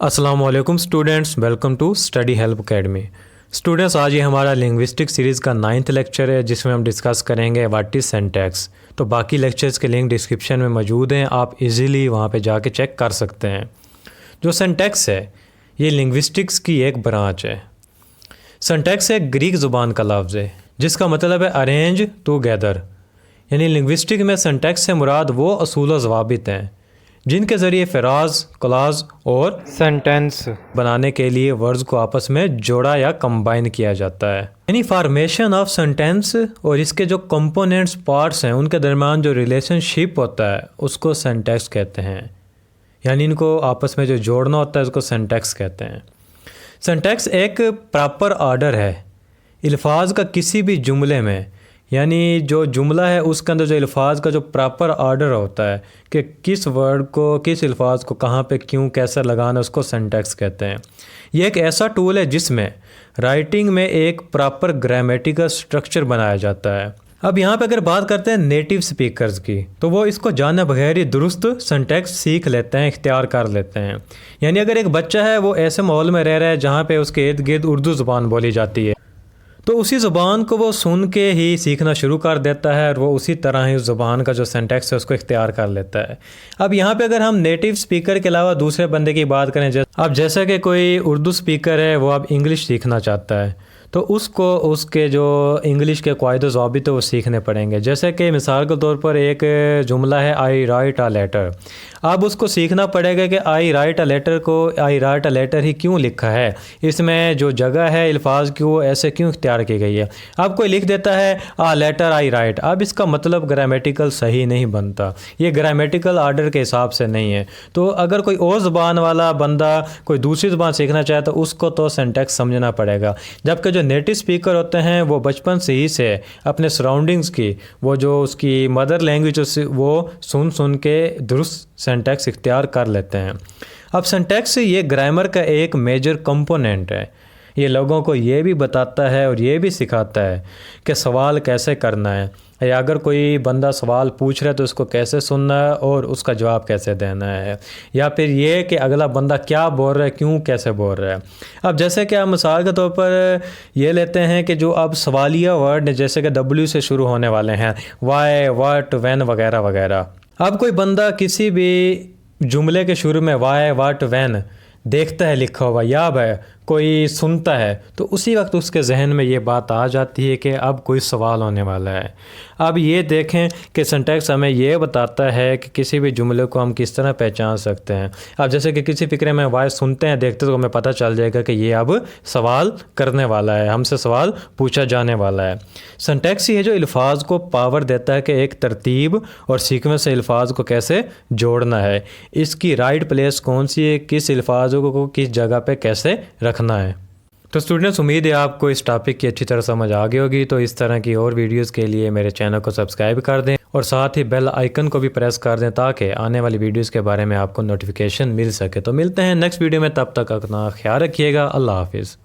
السلام علیکم students, welcome to study help academy. Students, آج یہ ہمارا لنگوسٹک سیریز کا 9th لیکچر ہے جس میں ہم ڈسکس کریں گے واٹ از سینٹیکس۔ تو باقی لیکچرز کے لنک ڈسکرپشن میں موجود ہیں، آپ ایزیلی وہاں پہ جا کے چیک کر سکتے ہیں۔ جو سینٹیکس ہے یہ لنگوسٹکس کی ایک برانچ ہے۔ سینٹیکس ایک گریک زبان کا لفظ ہے جس کا مطلب ہے ارینج ٹوگیدر، یعنی لنگوسٹک میں سینٹیکس سے مراد وہ اصول و ضوابط ہیں جن کے ذریعے فراز، کلاز اور سینٹینس بنانے کے لیے ورڈز کو آپس میں جوڑا یا کمبائن کیا جاتا ہے۔ یعنی فارمیشن آف سینٹینس اور اس کے جو کمپوننٹس پارٹس ہیں ان کے درمیان جو ریلیشن شپ ہوتا ہے اس کو سینٹیکس کہتے ہیں، یعنی ان کو آپس میں جو جوڑنا ہوتا ہے اس کو سینٹیکس کہتے ہیں۔ سینٹیکس ایک پراپر آرڈر ہے الفاظ کا کسی بھی جملے میں، یعنی جو جملہ ہے اس کے اندر جو الفاظ کا جو پراپر آرڈر ہوتا ہے کہ کس ورڈ کو کس الفاظ کو کہاں پہ کیوں کیسے لگانا، اس کو سینٹیکس کہتے ہیں۔ یہ ایک ایسا ٹول ہے جس میں رائٹنگ میں ایک پراپر گرامیٹیکل سٹرکچر بنایا جاتا ہے۔ اب یہاں پہ اگر بات کرتے ہیں نیٹیو سپیکرز کی تو وہ اس کو جانے بغیر ہی درست سینٹیکس سیکھ لیتے ہیں، اختیار کر لیتے ہیں۔ یعنی اگر ایک بچہ ہے وہ ایسے ماحول میں رہ رہا ہے جہاں پہ اس کے ارد گرد اردو زبان بولی جاتی ہے تو اسی زبان کو وہ سن کے ہی سیکھنا شروع کر دیتا ہے اور وہ اسی طرح ہی اس زبان کا جو سینٹیکس ہے اس کو اختیار کر لیتا ہے۔ اب یہاں پہ اگر ہم نیٹیو سپیکر کے علاوہ دوسرے بندے کی بات کریں، اب جیسا کہ کوئی اردو سپیکر ہے وہ اب انگلش سیکھنا چاہتا ہے تو اس کو اس کے جو انگلش کے قواعد و ضوابط وہ سیکھنے پڑیں گے۔ جیسے کہ مثال کے طور پر ایک جملہ ہے آئی رائٹ اے لیٹر، اب اس کو سیکھنا پڑے گا کہ آئی رائٹ اے لیٹر کو آئی رائٹ اے لیٹر ہی کیوں لکھا ہے، اس میں جو جگہ ہے الفاظ کی وہ ایسے کیوں اختیار کی گئی ہے۔ اب کوئی لکھ دیتا ہے لیٹر آئی رائٹ، اب اس کا مطلب گرامیٹیکل صحیح نہیں بنتا، یہ گرامیٹیکل آرڈر کے حساب سے نہیں ہے۔ تو اگر کوئی اور زبان والا بندہ کوئی دوسری زبان سیکھنا چاہے تو اس کو تو سینٹیکس سمجھنا پڑے گا، جبکہ جو نیٹیو سپیکر ہوتے ہیں وہ بچپن سے ہی سے اپنے سراؤنڈنگز کی وہ جو اس کی مدر لینگویج وہ سن کے درست سینٹیکس اختیار کر لیتے ہیں۔ اب سینٹیکس یہ گرامر کا ایک میجر کمپوننٹ ہے، یہ لوگوں کو یہ بھی بتاتا ہے اور یہ بھی سکھاتا ہے کہ سوال کیسے کرنا ہے، یا اگر کوئی بندہ سوال پوچھ رہا ہے تو اس کو کیسے سننا ہے اور اس کا جواب کیسے دینا ہے، یا پھر یہ کہ اگلا بندہ کیا بول رہا ہے، کیوں کیسے بول رہا ہے۔ اب جیسے کہ ہم مثال کے طور پر یہ لیتے ہیں کہ جو اب سوالیہ ورڈ جیسے کہ W سے شروع ہونے والے ہیں، وائی، واٹ، وین وغیرہ وغیرہ، اب کوئی بندہ کسی بھی جملے کے شروع میں وائی، واٹ، وین دیکھتا ہے لکھا ہوا یا کوئی سنتا ہے تو اسی وقت اس کے ذہن میں یہ بات آ جاتی ہے کہ اب کوئی سوال ہونے والا ہے۔ اب یہ دیکھیں کہ سینٹیکس ہمیں یہ بتاتا ہے کہ کسی بھی جملے کو ہم کس طرح پہچان سکتے ہیں۔ اب جیسے کہ کسی فقرے میں وائس سنتے ہیں دیکھتے تو ہمیں پتہ چل جائے گا کہ یہ اب سوال کرنے والا ہے، ہم سے سوال پوچھا جانے والا ہے۔ سینٹیکس یہ جو الفاظ کو پاور دیتا ہے کہ ایک ترتیب اور سیکوینس سے الفاظ کو کیسے جوڑنا ہے، اس کی رائٹ پلیس کون سی ہے، کس الفاظ کو کس جگہ پہ کیسے رکھنا ہے۔ تو اسٹوڈنٹس، امید ہے آپ کو اس ٹاپک کی اچھی طرح سمجھ آ گئی ہوگی، تو اس طرح کی اور ویڈیوز کے لیے میرے چینل کو سبسکرائب کر دیں اور ساتھ ہی بیل آئیکن کو بھی پریس کر دیں تاکہ آنے والی ویڈیوز کے بارے میں آپ کو نوٹیفیکیشن مل سکے۔ تو ملتے ہیں نیکسٹ ویڈیو میں، تب تک اپنا خیال رکھیے گا، اللہ حافظ۔